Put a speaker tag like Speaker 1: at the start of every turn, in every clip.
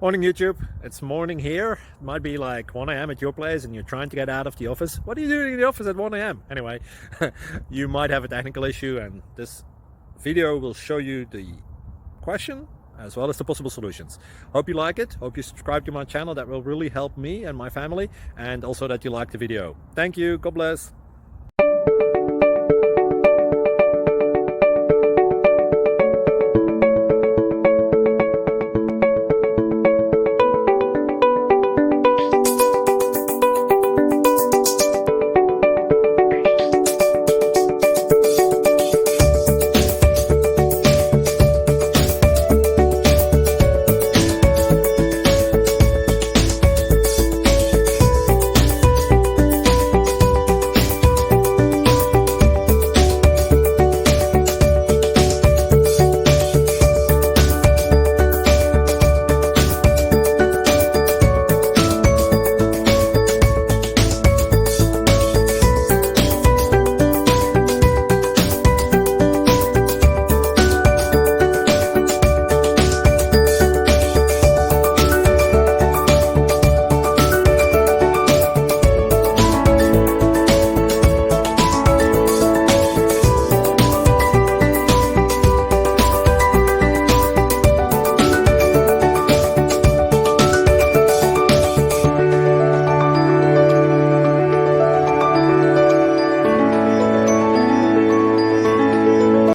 Speaker 1: Morning YouTube, it's morning here. It might be like 1 a.m. at your place and you're trying to get out of the office. What are you doing in the office at 1 a.m.? Anyway, you might have a technical issue and this video will show you the question as well as the possible solutions. Hope you like it, hope you subscribe to my channel. That will really help me and my family, and also that you like the video. Thank you, God bless.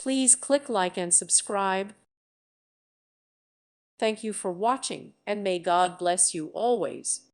Speaker 2: Please click like and subscribe. Thank you for watching, and may God bless you always.